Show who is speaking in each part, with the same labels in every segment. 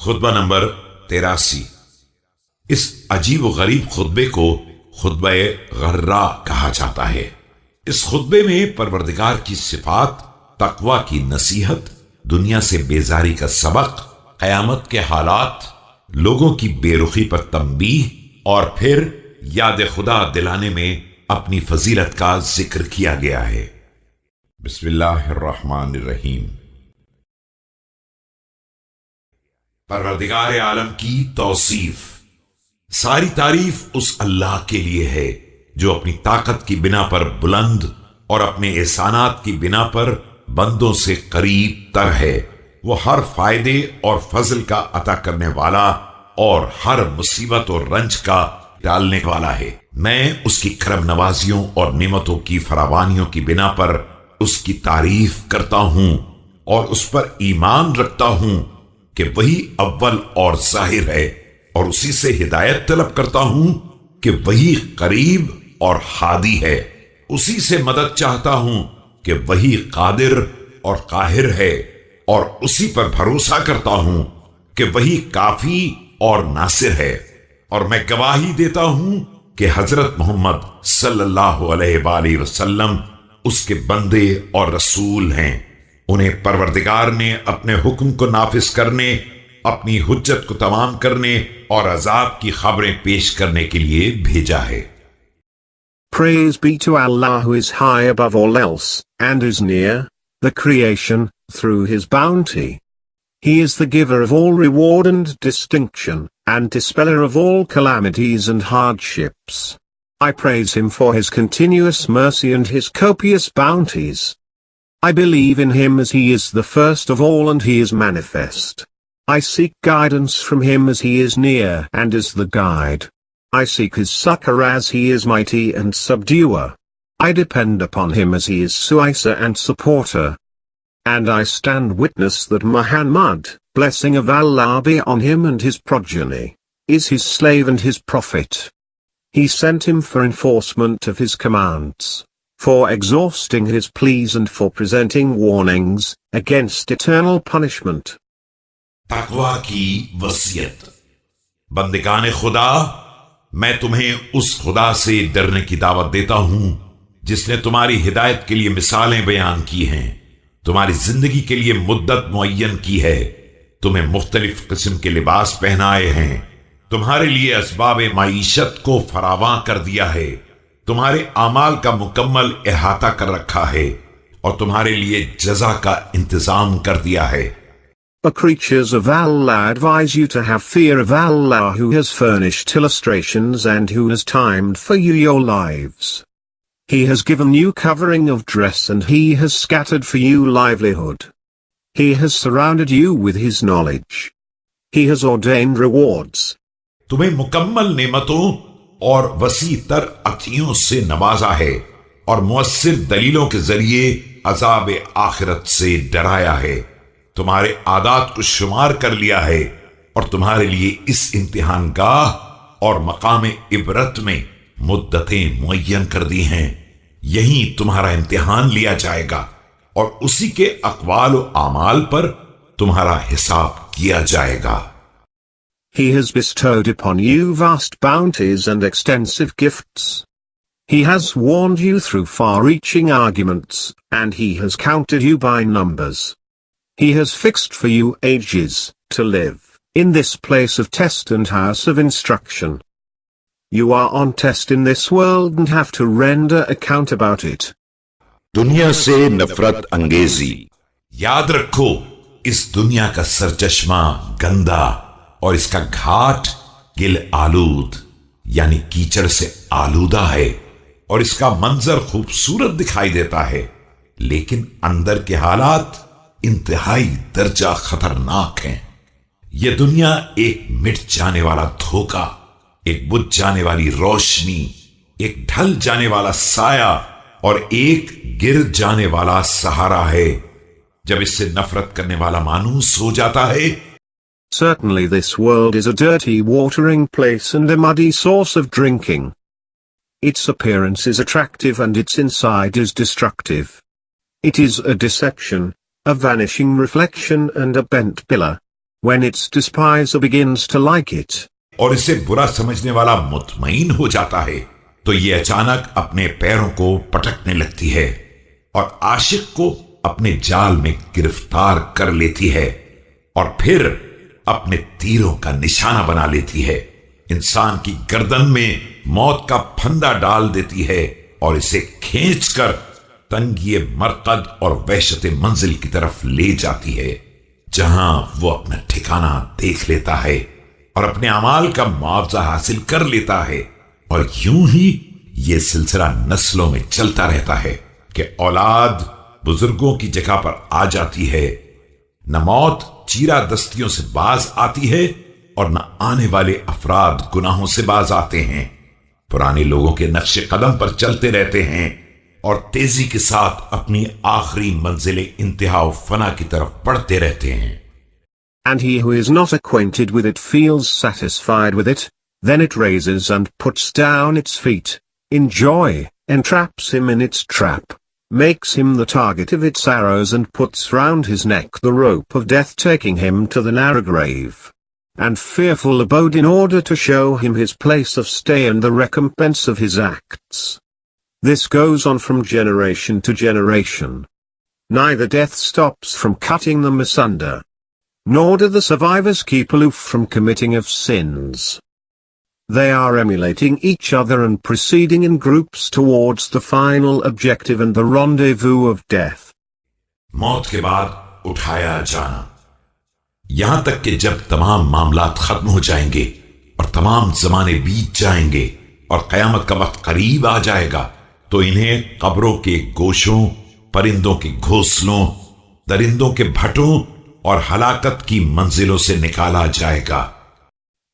Speaker 1: खुतबा number 83। इस अजीब व गरीब खुतबे को खुतबा गर्रा कहा जाता है। इस खुतबे में परवरदिगार की सिफात, तकवा की नसीहत, दुनिया से बेजारी का सबक, कयामत के हालात, लोगों की बेरुखी पर तंबीह और फिर याद खुदा दिलाने में अपनी फजीलत का जिक्र किया गया है। बिस्मिल्लाहिर्रहमानिर्रहीम। परवरदिगार आलम की तौसीफ। सारी तारीफ उस अल्लाह के लिए है जो अपनी ताकत की बिना पर बुलंद और अपने एहसानात की बिना पर बंदों से करीब तर है। वो हर फायदे और फजल का अता करने वाला और हर मुसीबत और रंज का डालने वाला है। मैं उसकी करम नवाजियों और नेमतों की फरावानियों की बिना पर उसकी तारीफ करता हूं और उस पर ईमान रखता हूं कि वही अव्वल और जाहिर है, और उसी से हिदायत तलब करता हूं कि वही करीब और हादी है। उसी से मदद चाहता हूं कि वही कादिर और काहिर है, और उसी पर भरोसा करता हूं कि वही काफी और नासिर है। और मैं गवाही देता हूं कि हजरत मोहम्मद सल्लल्लाहु अलैहि वसल्लम उसके बंदे और रसूल हैं। उन्हें परवरदिगार ने अपने हुक्म को नाफिज करने, अपनी हुज्जत को तमाम करने और अजाब की खबरें पेश करने के लिए भेजा है।
Speaker 2: Praise be to Allah who is high above all else, and is near, the creation, through his bounty. He is the giver of all reward and distinction, and dispeller of all calamities and hardships. I praise him for his continuous mercy and his copious bounties. I believe in him as he is the first of all and he is manifest. I seek guidance from him as he is near and is the guide. I seek his succor as he is mighty and subduer. I depend upon him as he is suicer and supporter. And I stand witness that Muhammad, blessing of Allah be on him and his progeny, is his slave and his prophet. He sent him for enforcement of his commands, for exhausting his pleas and for presenting warnings against eternal punishment.
Speaker 1: तकवा की वसीयत। बंदिगान खुदा, मैं तुम्हें उस खुदा से डरने की दावत देता हूं जिसने तुम्हारी हिदायत के लिए मिसालें बयान की हैं, तुम्हारी जिंदगी के लिए मुद्दत मुअय्यन की है, तुम्हें मुख्तलिफ किस्म के लिबास पहनाए हैं, तुम्हारे लिए असबाब माईशत को फरावां कर दिया है, तुम्हारे आमाल का मुकम्मल इहाता कर रखा है और तुम्हारे लिए जजा का इंतजाम कर दिया है।
Speaker 2: The creatures of Allah advise you to have fear of Allah who has furnished illustrations and who has timed for you your lives. He has given you covering of dress and he has scattered for you livelihood. He has surrounded you with his knowledge. He has ordained rewards.
Speaker 1: तुम्हें मुकम्मल नेमतों और वसी तर अतियों से नवाजा है और मुअस्सिर दलीलों के जरिए अजाब आखिरत से डराया है। तुम्हारे आदात को शुमार कर लिया है और तुम्हारे लिए इस इम्तिहान गाह और मकाम इबरत में मुद्दतें मुअय्यन कर दी हैं। यहीं तुम्हारा इम्तिहान लिया जाएगा और उसी के अक़वाल और आमाल पर तुम्हारा हिसाब किया जाएगा।
Speaker 2: He has bestowed upon you vast bounties and extensive gifts. He has warned you through far-reaching arguments, and he has counted you by numbers. He has fixed for you ages, to live, in this place of test and house of instruction. You are on test in this world and have to render account about it.
Speaker 3: दुनिया से नफरत अंगेजी।
Speaker 1: याद रखो, इस दुनिया का सरचश्मा गंदा और इसका घाट गिल आलूद यानी कीचड़ से आलूदा है, और इसका मंजर खूबसूरत दिखाई देता है, लेकिन अंदर के हालात इंतहाई दर्जा खतरनाक हैं। यह दुनिया एक मिट जाने वाला धोखा, एक बुझ जाने वाली रोशनी, एक ढल जाने वाला साया और एक गिर जाने वाला सहारा है। जब इससे नफरत करने वाला मानूस हो जाता है,
Speaker 2: Certainly this world is a dirty watering place and a muddy source of drinking. Its appearance is attractive and its inside is destructive. It is a deception, a vanishing reflection and a bent pillar. when its despiser begins to like it.
Speaker 1: और इसे बुरा समझने वाला मुतमईन हो जाता है तो ये अचानक अपने पैरों को पटकने लगती है और आशिक को अपने जाल में गिरफ्तार कर लेती है और फिर अपने तीरों का निशाना बना लेती है। इंसान की गर्दन में मौत का फंदा डाल देती है और इसे खींचकर तंगिए मरकद और वहशत मंजिल की तरफ ले जाती है, जहां वो अपना ठिकाना देख लेता है और अपने अमाल का मुआवजा हासिल कर लेता है। और यूं ही ये सिलसिला नस्लों में चलता रहता है कि औलाद बुजुर्गों की जगह पर आ जाती है, न मौत चीरा दस्तियों से बाज आती है और न आने वाले अफराद गुनाहों से बाज आते हैं। पुराने लोगों के नक्शे कदम पर चलते रहते हैं और तेजी के साथ अपनी आखिरी मंजिल इंतहा फना की तरफ बढ़ते रहते हैं।
Speaker 2: And he who is not acquainted with it feels satisfied with it, then it raises and puts down its feet, in joy, entraps him in its trap, makes him the target of its arrows and puts round his neck the rope of death, taking him to the narrow grave and fearful abode in order to show him his place of stay and the recompense of his acts. This goes on from generation to generation. Neither death stops from cutting them asunder, nor do the survivors keep aloof from committing of sins. They are emulating each other and proceeding in groups towards the final objective and the rendezvous of death.
Speaker 1: मौत के बाद उठाया जाना, यहां तक कि जब तमाम मामलात खत्म हो जाएंगे और तमाम जमाने बीत जाएंगे और कयामत का वक्त करीब आ जाएगा, तो इन्हें कब्रों के गोशों, परिंदों के घोंसलों, दरिंदों के भटों और हलाकत की मंजिलों से निकाला जाएगा।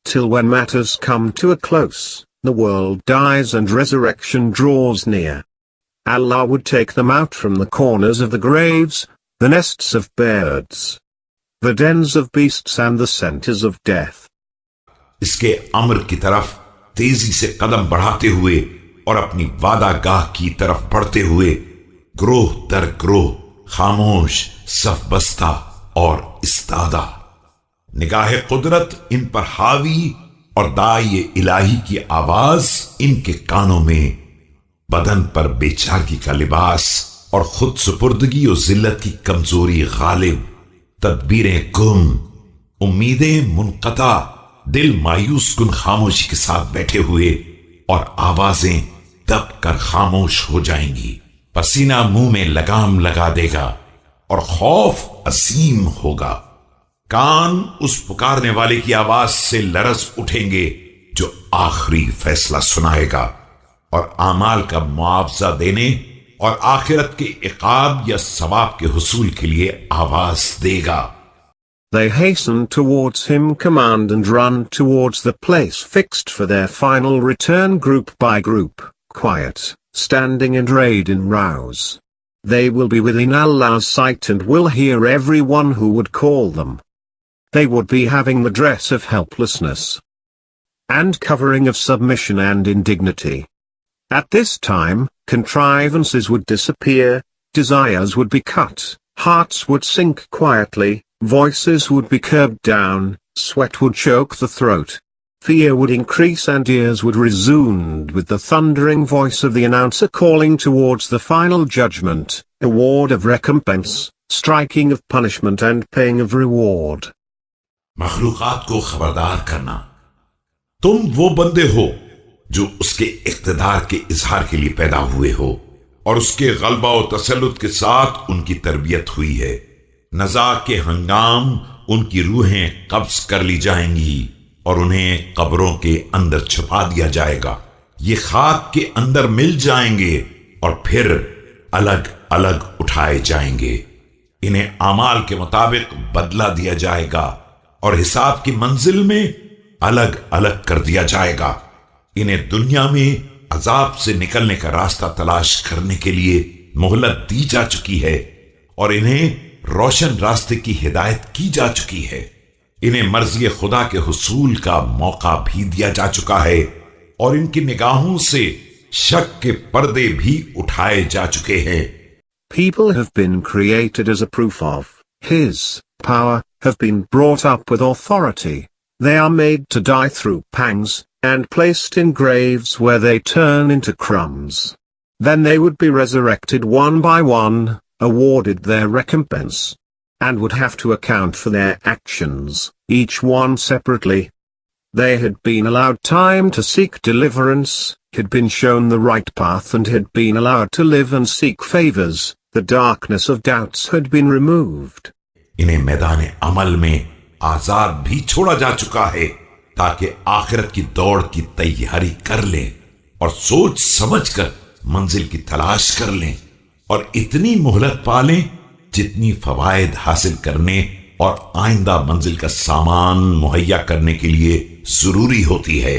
Speaker 2: Till when matters come to a close, the world dies and resurrection draws near. Allah would take them out from the corners of the graves, the nests of birds, the dens of beasts and the centers of death.
Speaker 1: इसके अम्र की तरफ तेजी से कदम बढ़ाते हुए और अपनी वादागाह की तरफ बढ़ते हुए ग्रोह दर ग्रोह, खामोश, सफबस्ता और इस्तादा, निगाह कुदरत इन पर हावी और दाई इलाही की आवाज इनके कानों में, बदन पर बेचारगी का लिबास और खुद सुपुर्दगी और जिल्लत की कमजोरी गालिब, तदबीरें गुम, उम्मीदें मुनक़ता, दिल मायूस कुन खामोशी के साथ बैठे हुए और आवाजें दब कर खामोश हो जाएंगी। पसीना मुंह में लगाम लगा देगा और खौफ असीम होगा। कान उस पुकारने वाले की आवाज से लरज उठेंगे जो आखिरी फैसला सुनाएगा और आमाल का मुआवजा देने और आखिरत के इकाब या सवाब के हुसूल के लिए आवाज देगा।
Speaker 2: They hasten towards him, command and run towards the place fixed for their final return, group by group, quiet, standing and arrayed in rows. They will be within Allah's sight and will hear everyone who would call them. They would be having the dress of helplessness and covering of submission and indignity. At this time, contrivances would disappear, desires would be cut, hearts would sink quietly, voices would be curbed down, sweat would choke the throat, fear would increase and ears would resound with the thundering voice of the announcer calling towards the final judgment, award of recompense, striking of punishment and paying of reward.
Speaker 1: मखलूकात को खबरदार करना, तुम वो बंदे हो जो उसके इख्तिदार के इजहार के लिए पैदा हुए हो और उसके गलबा और तसल्लुत के साथ उनकी तरबियत हुई है। नज़ा के हंगाम उनकी रूहें कब्ज कर ली जाएंगी और उन्हें कब्रों के अंदर छुपा दिया जाएगा। ये खाक के अंदर मिल जाएंगे और फिर अलग अलग उठाए जाएंगे। इन्हें आमाल के मुताबिक बदला दिया जाएगा और हिसाब की मंजिल में अलग अलग कर दिया जाएगा। इन्हें दुनिया में अजाब से निकलने का रास्ता तलाश करने के लिए मोहलत दी जा चुकी है और इन्हें रोशन रास्ते की हिदायत की जा चुकी है। इन्हें मर्जी खुदा के हुसूल का मौका भी दिया जा चुका है और इनकी निगाहों से शक के पर्दे भी उठाए जा चुके हैं।
Speaker 2: People have been created as a proof of His power, have been brought up with authority. They are made to die through pangs, and placed in graves where they turn into crumbs. Then they would be resurrected one by one, awarded their recompense, and would have to account for their actions, each one separately. They had been allowed time to seek deliverance, had been shown the right path, and had been allowed to live and seek favors. The darkness of doubts had been removed.
Speaker 1: इन्हें मैदान अमल में आजाद भी छोड़ा जा चुका है, ताकि आखिरत की दौड़ की तैयारी कर लें और सोच समझकर मंजिल की तलाश कर लें, और इतनी मोहलत पा लें जितनी फवायद हासिल करने और आइंदा मंजिल का सामान मुहैया करने के लिए जरूरी होती है.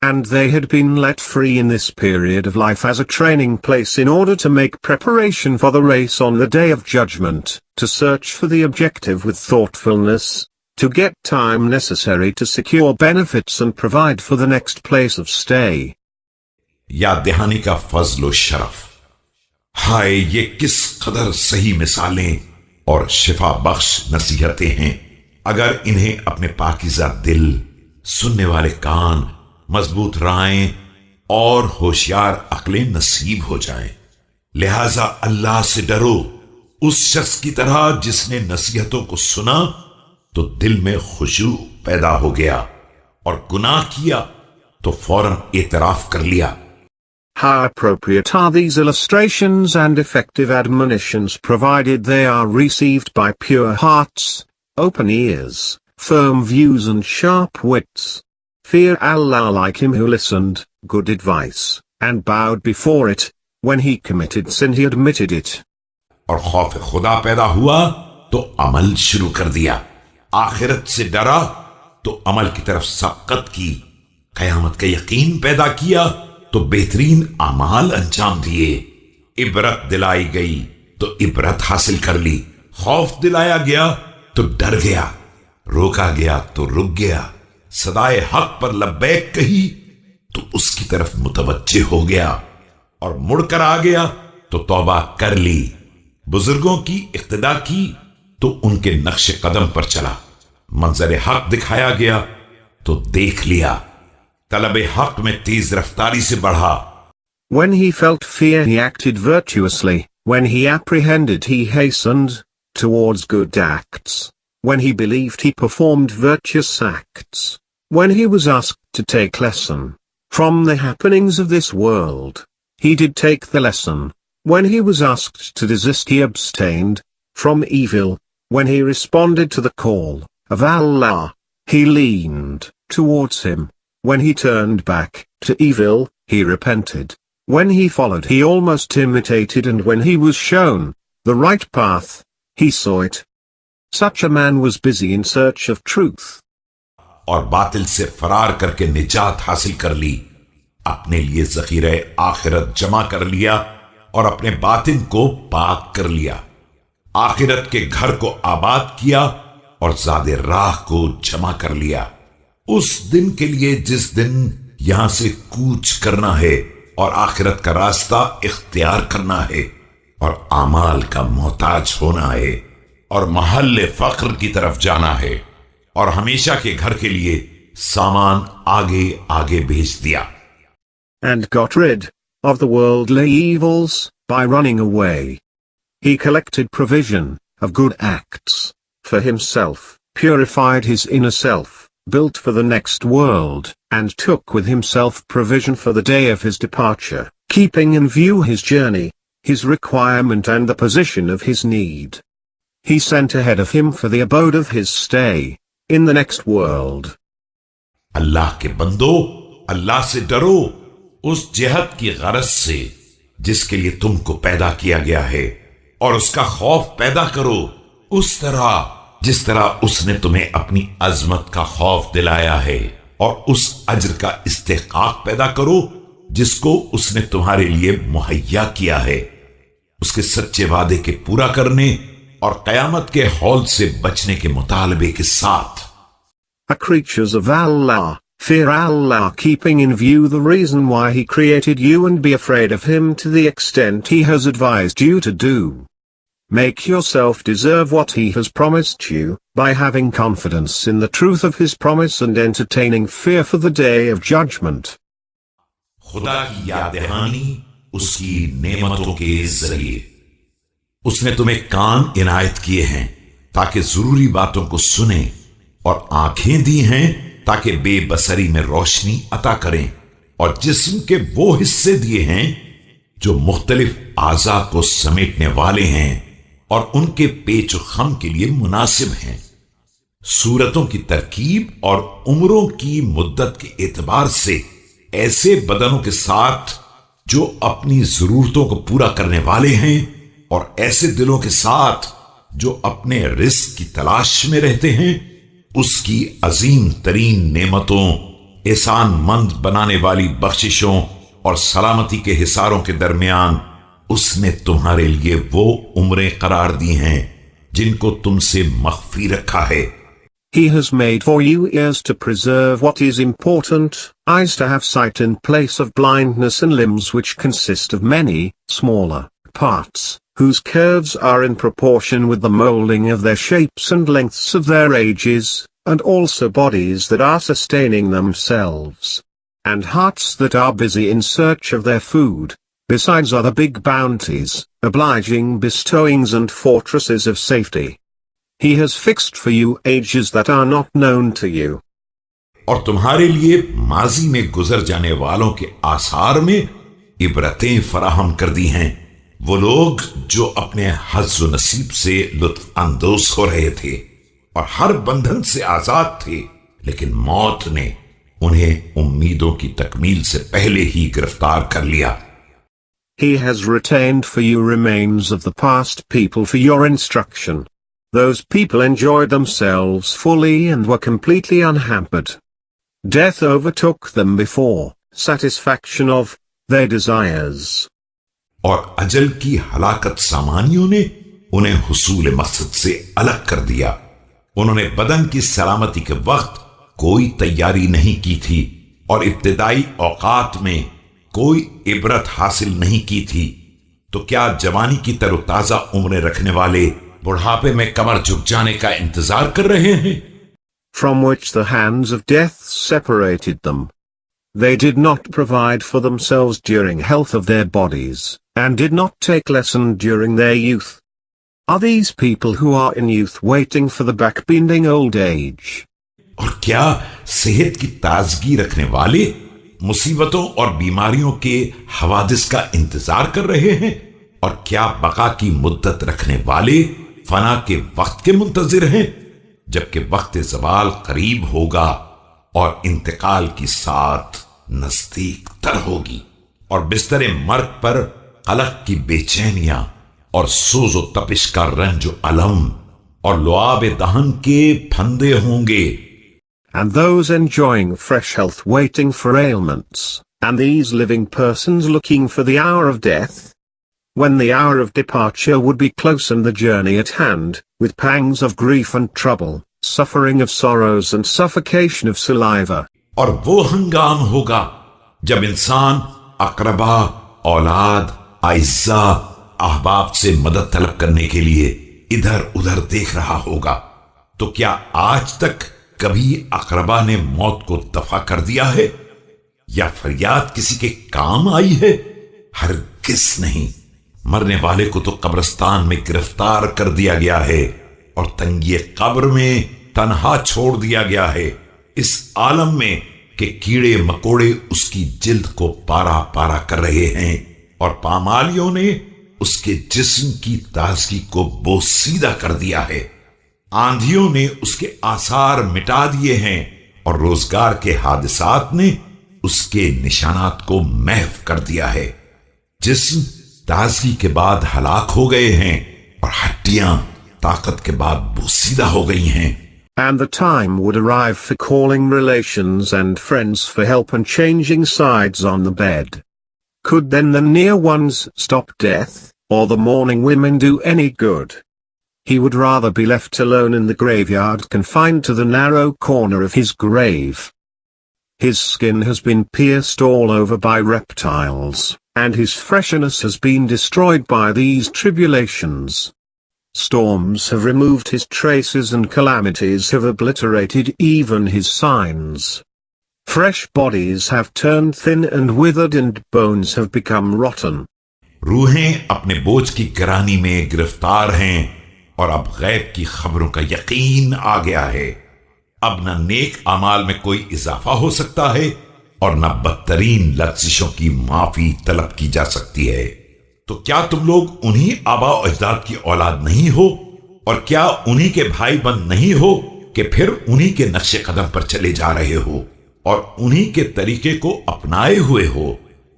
Speaker 2: And they had been let free in this period of life as a training place in order to make preparation for the race on the day of judgment, to search for the objective with thoughtfulness, to get time necessary to secure benefits and provide for the next place of stay.
Speaker 1: याद दहानी का फजल शरफ. हाय, ये किस कदर सही मिसालें और शिफा बख्श नसीहतें हैं. अगर इन्हें अपने पाकीज़ा दिल, सुनने वाले कान, मजबूत राहें और होशियार अक्लें नसीब हो जाएं. लिहाजा अल्लाह से डरो, उस शख्स की तरह जिसने नसीहतों को सुना तो दिल में खुशू पैदा हो गया, और गुनाह किया तो फौरन एतराफ कर लिया.
Speaker 2: How appropriate are these illustrations and effective admonitions, provided they are received by pure hearts, open ears, firm views and sharp wits. Fear Allah like him who listened, good advice, and bowed before it. When he committed sin he admitted it.
Speaker 1: और खौफ खुदा पैदा हुआ तो अमल शुरू कर दिया. आखिरत से डरा तो अमल की तरफ सबकत की. कयामत का यकीन पैदा किया तो बेहतरीन अमाल अंजाम दिए. इबरत दिलाई गई तो इबरत हासिल कर ली. खौफ दिलाया गया तो डर गया. रोका गया तो रुक गया. सदाए हक पर लब्बैक कही तो उसकी तरफ मुतवज्जे हो गया, और मुड़कर आ गया तो तौबा कर ली. बुजुर्गों की इक्तिदा की तो उनके नक्शे कदम पर चला. मंजर हक दिखाया गया तो देख लिया. तलबे हक में तेज रफ्तारी से बढ़ा.
Speaker 2: When he felt fear he acted virtuously. When he apprehended he hastened towards good acts. When he believed he performed virtuous acts. When he was asked to take lesson from the happenings of this world, he did take the lesson. When he was asked to desist he abstained from evil. When he responded to the call of Allah, he leaned towards him. When he turned back to evil, he repented. When he followed he almost imitated, and when he was shown the right path, he saw it. Such a man was busy in search of truth.
Speaker 1: और बातिल से फरार करके निजात हासिल कर ली. अपने लिए ज़ख़ीरे आखिरत जमा कर लिया और अपने बातिन को पाक कर लिया. आखिरत के घर को आबाद किया और ज़ादे राह को जमा कर लिया. उस दिन के लिए जिस दिन यहां से कूच करना है और आखिरत का रास्ता इख्तियार करना है, और आमाल का मोहताज होना है, और महल्ले फक्र की तरफ जाना है, और हमेशा के घर के लिए सामान आगे आगे भेज दिया.
Speaker 2: And got rid of the worldly evils by running away. He collected provision of good acts for himself, purified his inner self, built for the next world, and took with himself provision for the day of his departure, keeping in view his journey, his requirement and the position of his need. He sent ahead of him for the abode of his stay, in the next world.
Speaker 1: अल्लाह के बंदो, अल्लाह से डरो उस जिहद की गरज से जिसके लिए तुमको पैदा किया गया है, और उसका खौफ पैदा करो उस तरह जिस तरह उसने तुम्हें अपनी अजमत का खौफ दिलाया है, और उस अज्र का इस्तेहकाक पैदा करो जिसको उसने तुम्हारे लिए मुहैया किया है, उसके सच्चे वादे के पूरा करने और कयामत के हौल से बचने के मुतालबे के साथ.
Speaker 2: Creatures of Allah, fear Allah, keeping in view the reason why he created you, and be afraid of him to the extent he has advised you to do. Make yourself deserve what he has promised you, by having confidence in the truth of his promise and entertaining fear for the day of judgment.
Speaker 1: खुदा की याद दहानी उसकी नेमतों के जरिए। उसने तुम्हें कान इनायत किए हैं ताकि जरूरी बातों को सुने, और आंखें दी हैं ताकि बेबसरी में रोशनी अता करें, और जिस्म के वो हिस्से दिए हैं जो मुख्तलिफ आज़ा को समेटने वाले हैं और उनके पेच खम के लिए मुनासिब हैं। सूरतों की तरकीब और उम्रों की मुद्दत के एतबार से ऐसे बदनों के साथ जो अपनी जरूरतों को पूरा करने वाले हैं, और ऐसे दिलों के साथ जो अपने रिस्क की तलाश में रहते हैं, उसकी अजीम तरीन नेमतों, एहसान मंद बनाने वाली बख्शिशों और सलामती के हिसारों के दरमियान उसने तुम्हारे लिए वो उम्रें करार दी हैं जिनको तुमसे मख्फी रखा है।
Speaker 2: He has made for you ears to preserve what is important, eyes to have sight in place of blindness, and limbs which consist of many, smaller, parts, whose curves are in proportion with the molding of their shapes and lengths of their ages, and also bodies that are sustaining themselves, and hearts that are busy in search of their food, besides other big bounties, obliging bestowings and fortresses of safety. He has fixed for you ages that are not known to you.
Speaker 1: और तुम्हारे लिए माजी में गुजर जाने वालों के आसार में इबरतें फराहम कर दी हैं। वो लोग जो अपने हज़्ज़ व नसीब से लुत्फ अंदोज हो रहे थे और हर बंधन से आजाद थे, लेकिन मौत ने उन्हें उम्मीदों की तकमील से पहले ही गिरफ्तार कर लिया।
Speaker 2: He has retained for you remains of the past people for your instruction. Those people enjoyed themselves fully and were completely unhampered. Death overtook them before satisfaction of their desires.
Speaker 1: और अजल की हलाकत सामानियों ने उन्हें हुसूल मकसद से अलग कर दिया। उन्होंने बदन की सलामती के वक्त कोई तैयारी नहीं की थी और इब्तिदाई औकात में कोई इबरत हासिल नहीं की थी, तो क्या जवानी की तरोताजा उम्रें रखने वाले बुढ़ापे में कमर झुक जाने का इंतजार कर रहे हैं?
Speaker 2: From which the hands of death separated them. They did not provide for themselves during health of their bodies, and did not take lesson during their youth. Are these people who are in youth waiting for the backbending old age?
Speaker 1: और क्या सेहत की ताजगी रखने वाले मुसीबतों और बीमारियों के हवादिस का इंतजार कर रहे हैं? और क्या बका की मुद्दत रखने वाले फना के वक्त के मुंतजिर हैं, जबकि वक्त ज़वाल करीब होगा और इंतकाल की साथ नजदीक तर होगी, और बिस्तरे मर्ग पर अलग की बेचैनियां और सोजो तपिश का रंज अलम और लुआब दहन के फंदे होंगे।
Speaker 2: And those enjoying fresh health waiting for ailments, and these living persons looking for the hour of death, when the hour of departure would be close and the journey at hand, with pangs of grief and trouble, suffering of sorrows and suffocation of saliva.
Speaker 1: और वो हंगाम होगा जब इंसान अकरबा, औलाद, आइज़ा, अहबाब से मदद तलब करने के लिए इधर उधर देख रहा होगा। तो क्या आज तक कभी अकरबा ने मौत को दफा कर दिया है, या फरियाद किसी के काम आई है? हरगिज़ नहीं। मरने वाले को तो कब्रिस्तान में गिरफ्तार कर दिया गया है और तंगी कब्र में तन्हा छोड़ दिया गया है, इस आलम में कि कीड़े मकोड़े उसकी जिल्द को पारा पारा कर रहे हैं और पामालियों ने उसके जिस्म की ताजगी को बोसीदा कर दिया है। आंधियों ने उसके आसार मिटा दिए हैं और रोजगार के हादिसात ने उसके निशानात को महव कर दिया है। जिस्म ताजगी के बाद हलाक हो गए हैं और हड्डियां ताकत के बाद बोसीदा हो गई हैं।
Speaker 2: And the time would arrive for calling relations and friends for help and changing sides on the bed. Could then the near ones stop death, or the mourning women do any good? He would rather be left alone in the graveyard, confined to the narrow corner of his grave. His skin has been pierced all over by reptiles, and his freshness has been destroyed by these tribulations. Storms have removed his traces and calamities have obliterated even his signs. Fresh bodies have turned thin and withered and bones have become rotten.
Speaker 1: रूहें अपने बोझ की गिरानी में गिरफ्तार हैं और अब गैब की खबरों का यकीन आ गया है। अब न नेक अमाल में कोई इजाफा हो सकता है और न बदतरीन लफ्जिशों की माफी तलब की जा सकती है। तो क्या तुम लोग उन्हीं आबा अजदाद की औलाद नहीं हो और क्या उन्हीं के भाई बंद नहीं हो कि फिर उन्हीं के नक्शे कदम पर चले जा रहे हो और उन्हीं के तरीके को अपनाए हुए हो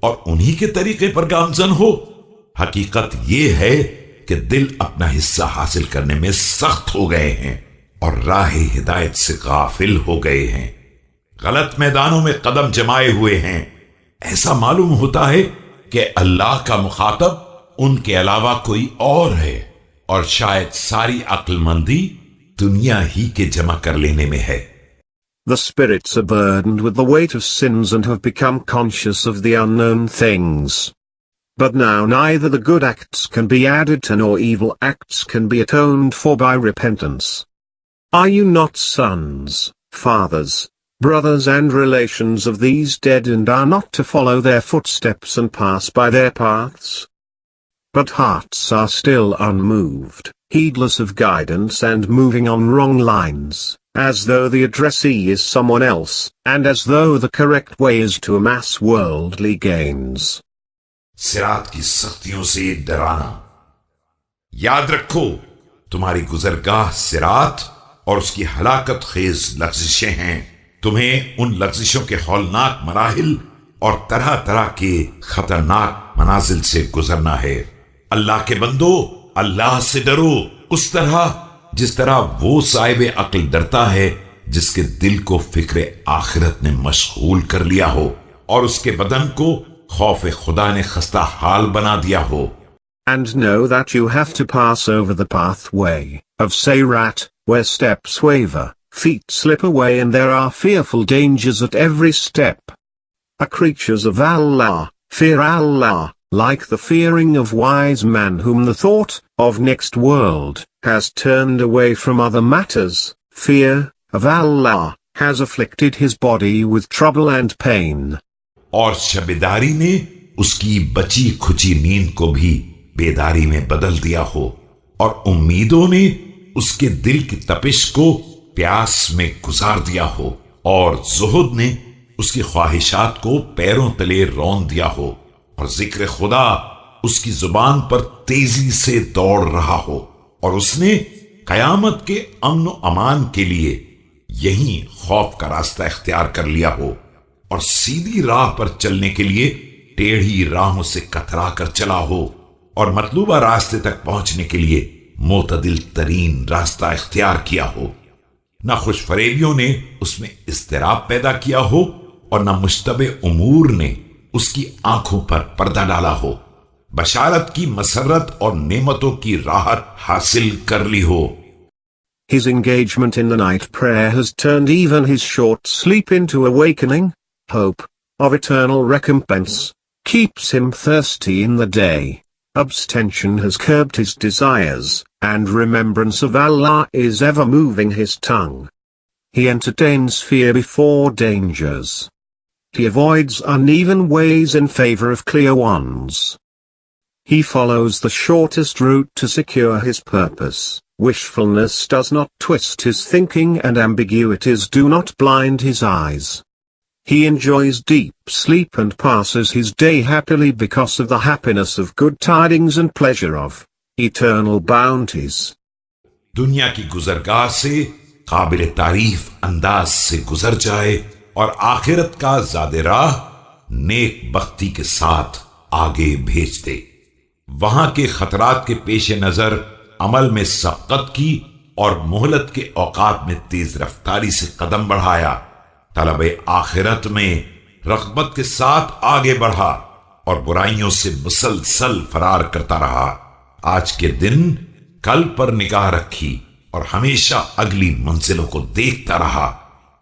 Speaker 1: और उन्हीं के तरीके पर गामजन हो। हकीकत यह है कि दिल अपना हिस्सा हासिल करने में सख्त हो गए हैं और राह हिदायत से गाफिल हो गए हैं, गलत मैदानों में कदम जमाए हुए हैं। ऐसा मालूम होता है कि अल्लाह का मुखातब उनके अलावा कोई और है और शायद सारी अक्लमंदी दुनिया ही के जमा कर लेने में है।
Speaker 2: The spirits are burdened with the weight of sins and have become conscious of the unknown things. But now neither the good acts can be added to nor evil acts can be atoned for by repentance. Are you not sons, fathers, brothers and relations of these dead and are not to follow their footsteps and pass by their paths? But hearts are still unmoved, heedless of guidance and moving on wrong lines, as though the addressee is someone else, and as though the correct way is to amass worldly gains.
Speaker 1: सिरात की सख्तियों से डराना। याद रखो तुम्हारी गुजरगाह सिरात और उसकी हलाकत खेज लफ्जिशें हैं। तुम्हें उन लफ्जिशों के हौलनाक मराहिल और तरह तरह के खतरनाक मनाजिल से गुजरना है। अल्लाह के बंदो, अल्लाह से डरो उस तरह जिस तरह वो साहिब अक्ल डरता है जिसके दिल को फिक्र आखिरत ने मशगूल कर लिया हो और उसके बदन को खौफ खुदा ने खस्ता हाल बना दिया हो।
Speaker 2: And know that you have to pass over the pathway of Sirat, where steps waver, feet slip away and there are fearful dangers at every step. A creatures of Allah, fear Allah, like the fearing of wise man whom the thought of next world has turned away from other matters. Fear of Allah has afflicted his body with trouble and pain.
Speaker 1: और शबेदारी ने उसकी बची खुची नींद को भी बेदारी में बदल दिया हो और उम्मीदों ने उसके दिल की तपिश को प्यास में गुजार दिया हो और जुहुद ने उसकी ख्वाहिशात को पैरों तले रौंद दिया हो और जिक्र खुदा उसकी जुबान पर तेजी से दौड़ रहा हो और उसने कयामत के अमन अमान के लिए यही खौफ का रास्ता इख्तियार कर लिया हो और सीधी राह पर चलने के लिए टेढ़ी राहों से कतरा कर चला हो और मतलूबा रास्ते तक पहुंचने के लिए मोतदिल तरीन रास्ता इख्तियार किया हो। न खुश फरेबियों ने उसमें इस्तिराब पैदा किया हो और न मुश्तबे उमूर ने उसकी आंखों पर पर्दा डाला हो। बशारत की मसरत और नेमतों की राहत हासिल कर ली हो।
Speaker 2: His engagement in the night prayer has turned even his short sleep into awakening. Hope of eternal recompense keeps him thirsty in the day. Abstention has curbed his desires, and remembrance of Allah is ever moving his tongue. He entertains fear before dangers. He avoids uneven ways in favor of clear ones. He follows the shortest route to secure his purpose. Wishfulness does not twist his thinking and ambiguities do not blind his eyes. He enjoys deep sleep and passes his day happily because of the happiness of good tidings and pleasure of eternal bounties.
Speaker 1: दुनिया की गुजरगाह से काबिल तारीफ अंदाज से गुजर जाए और आखिरत का ज़ादे राह नेक बख्ती के साथ आगे भेज दे। वहां के खतरात के पेश नजर अमल में सबकत की और मोहलत के औकात में तेज रफ्तारी से कदम बढ़ाया। तलबे आखिरत में रग़बत के साथ आगे बढ़ा और बुराइयों से मुसलसल फरार करता रहा। आज के दिन कल पर निगाह रखी और हमेशा अगली मंजिलों को देखता रहा।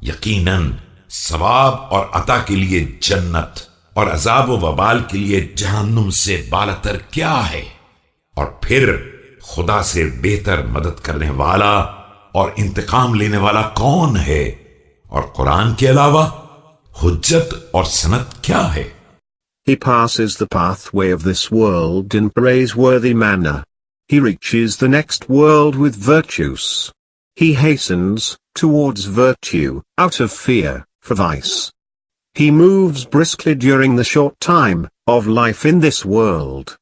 Speaker 1: यकीनन सवाब और अता के लिए जन्नत और अजाब व वबाल के लिए जहन्नुम से बालतर क्या है। और फिर खुदा से बेहतर मदद करने वाला और इंतकाम लेने वाला कौन है? और कुरान के अलावा हुज्जत और सनद क्या है?
Speaker 2: He passes the pathway of this world in praiseworthy manner. He reaches the next world with virtues. He hastens towards virtue, out of fear for vice. He moves briskly during the short time of life in this world.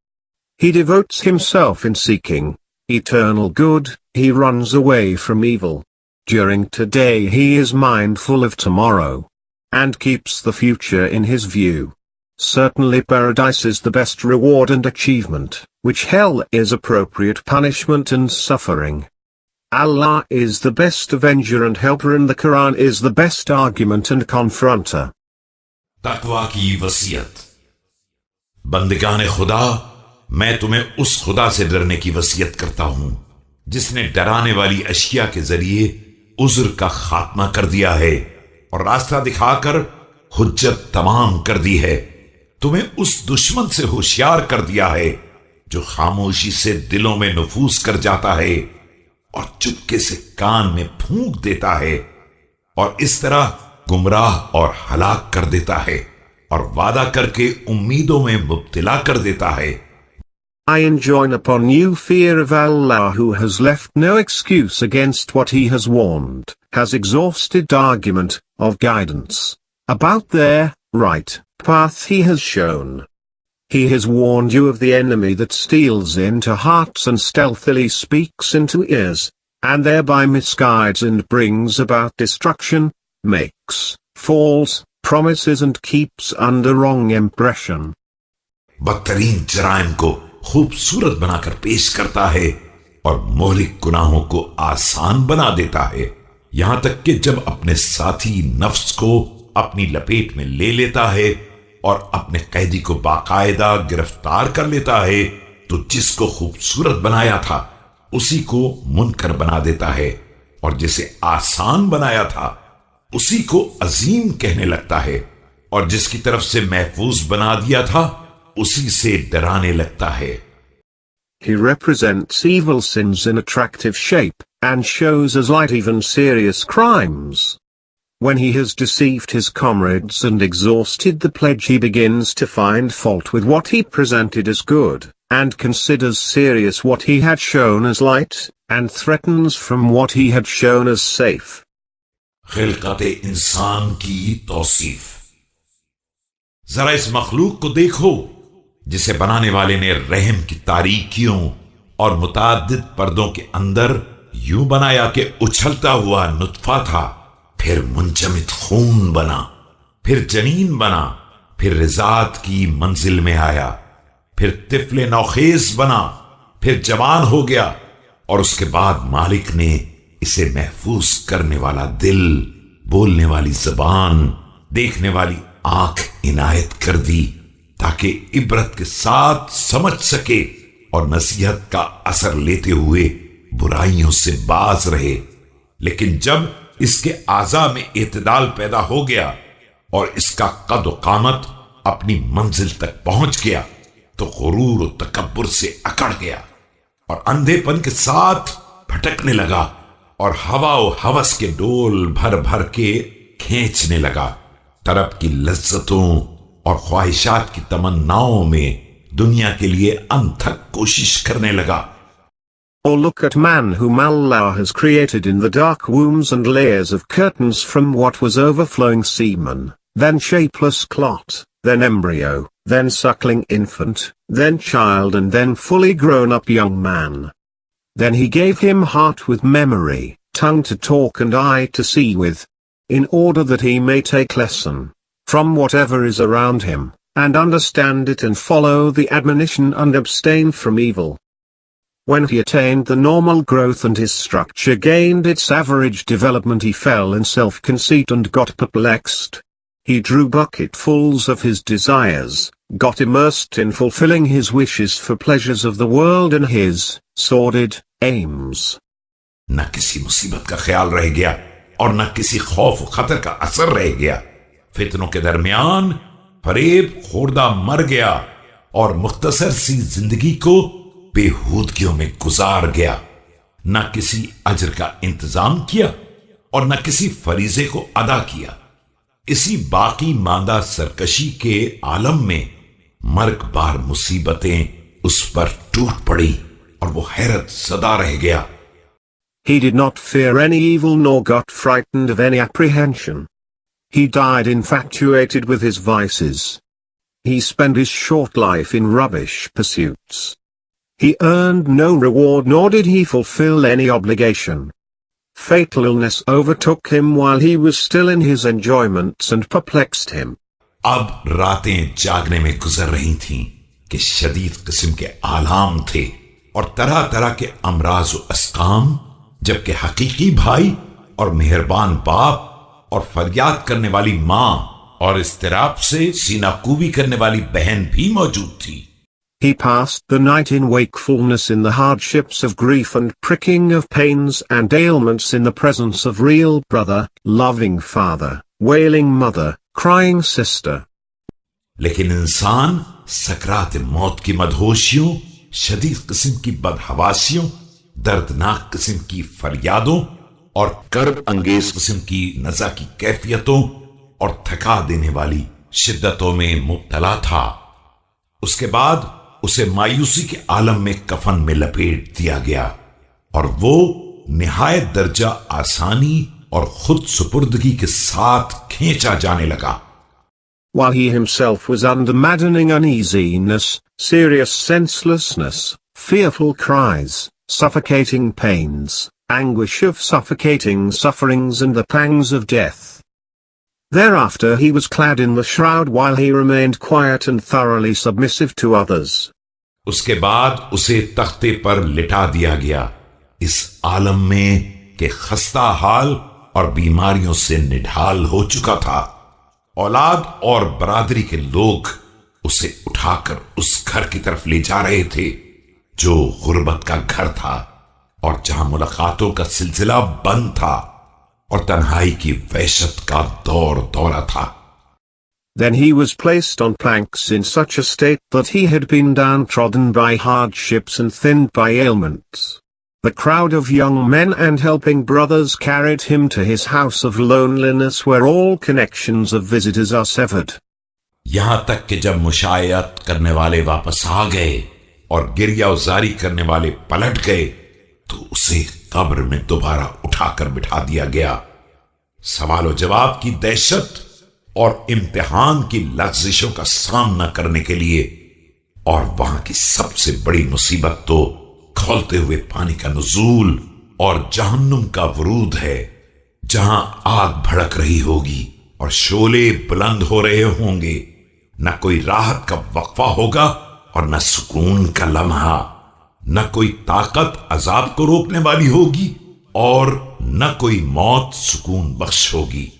Speaker 2: He devotes himself in seeking eternal good, he runs away from evil. During today he is mindful of tomorrow, and keeps the future in his view. Certainly paradise is the best reward and achievement, which hell is appropriate punishment and suffering. Allah is the best avenger and helper, and the Quran is the best argument and confronter.
Speaker 1: तकवा की वसीयत। बंदगान खुदा, मैं तुम्हें उस खुदा से डरने की वसीयत करता हूं जिसने डराने वाली अशिया के जरिए उज्र का खात्मा कर दिया है और रास्ता दिखाकर हुज्जत तमाम कर दी है। तुम्हें उस दुश्मन से होशियार कर दिया है जो खामोशी से दिलों में नफूस कर जाता है और चुपके से कान में फूंक देता है और इस तरह गुमराह और हलाक कर देता है और वादा करके उम्मीदों में मुब्तिला कर देता है।
Speaker 2: I enjoin upon you fear of Allah, who has left no excuse against what he has warned, has exhausted argument of guidance about their right path he has shown. He has warned you of the enemy that steals into hearts and stealthily speaks into ears, and thereby misguides and brings about destruction, makes false promises and keeps under wrong impression.
Speaker 1: बदतरीन जराइम को खूबसूरत बनाकर पेश करता है और मोहलिक गुनाहों को आसान बना देता है, यहां तक कि जब अपने साथी नफ्स को अपनी लपेट में ले लेता है और अपने कैदी को बाकायदा गिरफ्तार कर लेता है तो जिसको खूबसूरत बनाया था उसी को मुनकर बना देता है और जिसे आसान बनाया था उसी को अजीम कहने लगता है और जिसकी तरफ से महफूज बना दिया था उसी से डराने लगता है।
Speaker 2: He represents evil sins in attractive shape, and shows as light even serious crimes. When he has deceived his comrades and exhausted the pledge, he begins to find fault with what he presented as good, and considers serious what he had shown as light, and threatens from what he had shown as safe.
Speaker 1: खिलकत इंसान की तौसीफ। जरा इस मखलूक को देखो जिसे बनाने वाले ने रहम की तारीकियों और मुताद्दिद पर्दों के अंदर यूं बनाया कि उछलता हुआ नुत्फा था, फिर मुंजमिद खून बना, फिर जनीन बना, फिर रिजात की मंजिल में आया, फिर तिफले नौखेज बना, फिर जवान हो गया और उसके बाद मालिक ने इसे महफूज करने वाला दिल, बोलने वाली जबान, देखने वाली आंख इनायत कर दी ताकि इबरत के साथ समझ सके और नसीहत का असर लेते हुए बुराइयों से बाज रहे। लेकिन जब इसके आज़ा में एतदाल पैदा हो गया और इसका कद व कामत अपनी मंजिल तक पहुंच गया तो गुरूर और तकब्बुर से अकड़ गया और अंधेपन के साथ भटकने लगा और हवा व हवस के डोल भर भर के खींचने लगा। तरफ की लज्जतों और ख्वाहिशात की तमन्नाओं में दुनिया के लिए अनथक कोशिश करने लगा।
Speaker 2: Or look at man whom Allah has created in the dark wombs and layers of curtains from what was overflowing semen, then shapeless clot, then embryo, then suckling infant, then child, and then fully grown up young man. Then he gave him heart with memory, tongue to talk and eye to see with, in order that he may take lesson from whatever is around him, and understand it and follow the admonition and abstain from evil. When he attained the normal growth and his structure gained its average development, he fell in self-conceit and got perplexed. He drew bucketfuls of his desires, got immersed in fulfilling his wishes for pleasures of the world and his sordid aims.
Speaker 1: न किसी मुसीबत का ख्याल रह गया और न किसी खौफ खतर का असर रह गया। फितनों के दरमियान फरेब खोरदा मर गया और मुख्तसर सी जिंदगी को बेहूदगियों में गुजार गया, न किसी अजर का इंतजाम किया और न किसी फरीजे को अदा किया। इसी बाकी मांदा सरकशी के आलम में मर्गबार मुसीबतें उस पर टूट पड़ी और वो हैरत सदा रह गया।
Speaker 2: He did not fear any evil nor got frightened of any apprehension. He died infatuated with his vices. He spent his short life in rubbish pursuits. He earned no reward nor did he fulfill any obligation. Fatal illness overtook him while he was still in his enjoyments and perplexed him.
Speaker 1: अब रातें जागने में गुजर रही थीं कि शदीद किस्म के आलाम थे और तरह तरह के अमराज व अस्काम, जबकि हकीकी भाई और मेहरबान बाप और फरियाद करने वाली मां और इस्तिराब से सीनाकूबी करने वाली बहन भी मौजूद थी।
Speaker 2: He passed the night in wakefulness in the hardships of grief and pricking of pains and ailments in the presence of real brother, loving father, wailing mother, crying sister.
Speaker 1: लेकिन इंसान सकरात मौत की मदहोशियों, शदीद किस्म की बदहवासियों, दर्दनाक किस्म की फरियादों और
Speaker 3: कर्ब अंगेज
Speaker 1: किस्म की नजा की कैफियतों और थका देने वाली शिद्दतों में मुब्तला था। उसके बाद उसे मायूसी के आलम में कफन में लपेट दिया गया और वो निहायत दर्जा आसानी और खुद सुपुर्दगी के साथ खींचा जाने लगा।
Speaker 2: While he himself was under maddening uneasiness, serious senselessness, fearful cries, suffocating pains, anguish of suffocating sufferings and the pangs of death. Thereafter he was clad in the shroud while he remained quiet and thoroughly submissive to others.
Speaker 1: उसके बाद उसे तख्ते पर लिटा दिया गया, इस आलम में के खस्ता हाल और बीमारियों से निढाल हो चुका था। औलाद और बरादरी के लोग उसे उठाकर उस घर की तरफ ले जा रहे थे जो गुर्बत का घर था और जहां मुलाकातों का सिलसिला बंद था और तन्हाई की वहशत का दौर दौरा था।
Speaker 2: Then he was placed on planks in such a state that he had been downtrodden by hardships and thinned by ailments. The crowd of young men and helping brothers carried him to his house of loneliness where all connections of visitors are severed.
Speaker 1: यहां तक कि जब मुशायत करने वाले वापस आ गए और गिरिया उजारी करने वाले पलट गए तो उसे कब्र में दोबारा उठाकर बिठा दिया गया। सवाल जवाब की दहशत और इम्तिहान की लग़्ज़िशों का सामना करने के लिए, और वहां की सबसे बड़ी मुसीबत तो खौलते हुए पानी का नुज़ूल और जहन्नुम का वरूद है, जहां आग भड़क रही होगी और शोले बुलंद हो रहे होंगे। न कोई राहत का वक्फा होगा और न सुकून का लम्हा, न कोई ताकत अजाब को रोकने वाली होगी और न कोई मौत सुकून बख्श होगी।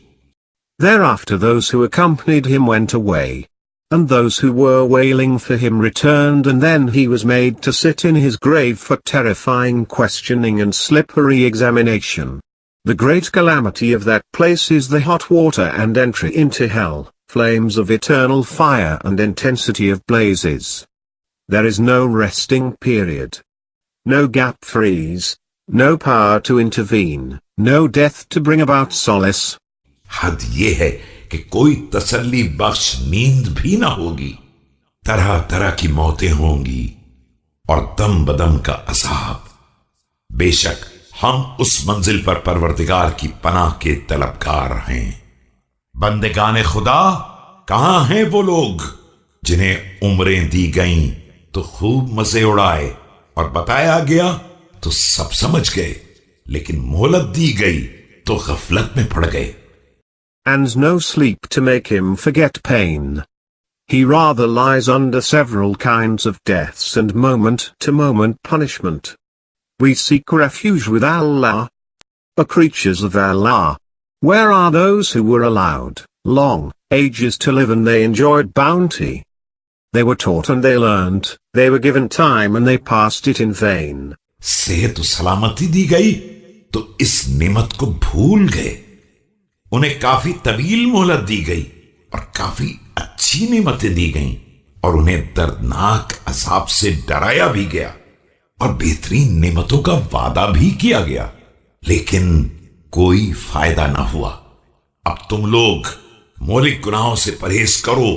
Speaker 2: Thereafter those who accompanied him went away, and those who were wailing for him returned, and then he was made to sit in his grave for terrifying questioning and slippery examination. The great calamity of that place is the hot water and entry into hell, flames of eternal fire and intensity of blazes. There is no resting period, no gap freeze, no power to intervene, no death to bring about solace.
Speaker 1: हद यह है कि कोई तसल्ली बख्श नींद भी ना होगी, तरह तरह की मौतें होंगी और दम बदम का अज़ाब। बेशक हम उस मंजिल पर परवरदिगार की पनाह के तलबगार हैं। बंदेगाने खुदा, कहां हैं वो लोग जिन्हें उम्रें दी गईं तो खूब मजे उड़ाए और बताया गया तो सब समझ गए, लेकिन मोहलत दी गई तो गफलत में पड़ गए।
Speaker 2: And no sleep to make him forget pain. He rather lies under several kinds of deaths and moment-to-moment punishment. We seek refuge with Allah, the creatures of Allah. Where are those who were allowed long ages to live and they enjoyed bounty? They were taught and they learned, they were given time and they passed it in vain.
Speaker 1: सेहत सलामती दी गई तो इस नेमत को भूल गए। उन्हें काफी तवील मोहलत दी गई और काफी अच्छी नेमतें दी गईं और उन्हें दर्दनाक अजाब से डराया भी गया। और बेहतरीन नेमतों का वादा भी किया गया, लेकिन कोई फायदा ना हुआ। अब तुम लोग मौलिक गुनाहों से परहेज करो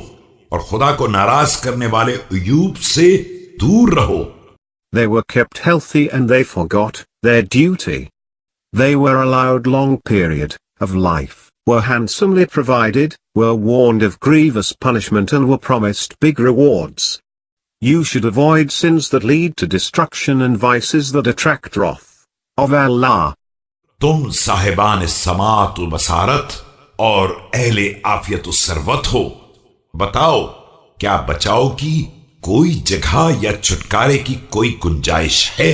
Speaker 1: और खुदा को नाराज करने वाले उयूब से दूर रहो।
Speaker 2: They were kept healthy and they forgot their duty. They were allowed long period of life, were handsomely provided, were warned of grievous punishment and were promised big rewards. You should avoid sins that lead to destruction and vices that attract wrath of Allah.
Speaker 1: तुम साहिबान समात व बसारत और अहले आफियत सरवत हो। बताओ, क्या बचाव की कोई जगह या छुटकारे की कोई गुंजाइश है?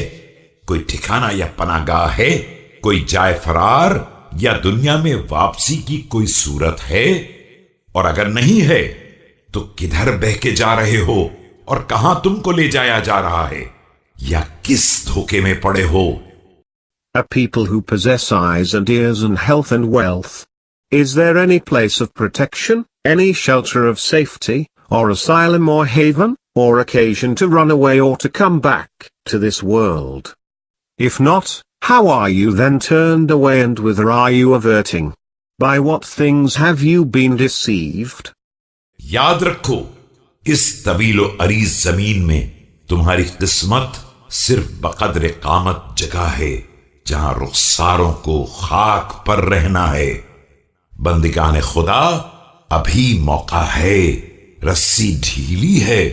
Speaker 1: कोई ठिकाना या पनागाह है? कोई जाय फरार या दुनिया में वापसी की कोई सूरत है? और अगर नहीं है तो किधर बह के जा रहे हो और कहां तुमको ले जाया जा रहा है, या किस धोखे में पड़े हो?
Speaker 2: A people who possess eyes and ears and health and wealth. Is there any place of protection, any shelter of safety, or asylum or haven, or occasion to run away or to come back to this world? If not, how are you then turned away and whither are you averting? By what things have you been deceived?
Speaker 1: याद रखो, इस तवीलो अरीज जमीन में तुम्हारी किस्मत सिर्फ बकदर कामत जगह है, जहां रुखसारों को खाक पर रहना है। बंदिगान खुदा, अभी मौका है, रस्सी ढीली है।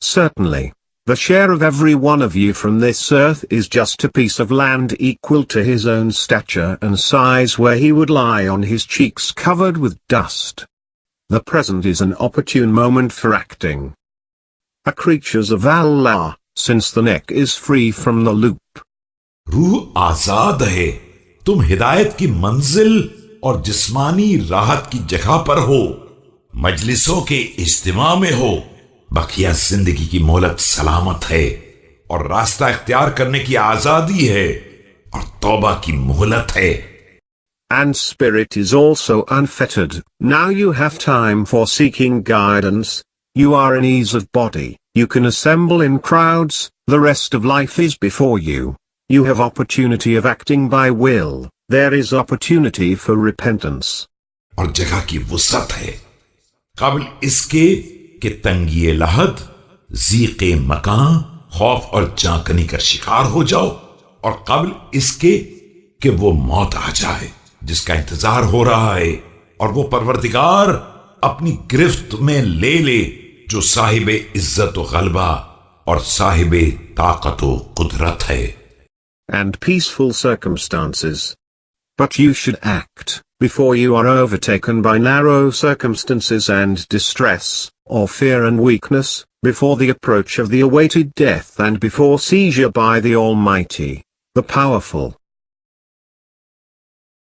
Speaker 2: Certainly, the share of every one of you from this earth is just a piece of land equal to his own stature and size, where he would lie on his cheeks covered with dust. The present is an opportune moment for acting. A creatures of Allah, since the neck is free from the loop.
Speaker 1: रूह आजाद है, तुम हिदायत की मंजिल और जिस्मानी राहत की जगह पर हो, मजलिसों के इज्तिमा में हो। बकिया जिंदगी की मोहलत सलामत है और रास्ता इख्तियार करने की आजादी है और तौबा की मोहलत है।
Speaker 2: And spirit is also unfettered. Now you have time for seeking guidance. You are in ease of body. You can assemble in crowds. The rest of life is before you. You have opportunity of acting by will. There is opportunity for repentance.
Speaker 1: और जगह की वुसअत है, काबिल इसके कि तंगी लहद, ज़ीक़े मकान, खौफ और जांकनी का शिकार हो जाओ, और काबिल इसके कि वो मौत आ जाए जिसका इंतजार हो रहा है, और वो परवरदिगार अपनी गिरफ्त में ले ले जो साहिब इज्जत व गलबा और साहिब ताकत व कुदरत है।
Speaker 2: And peaceful circumstances. But you should act, before you are overtaken by narrow circumstances and distress, or fear and weakness, before the approach of the awaited death and before seizure by the Almighty, the Powerful.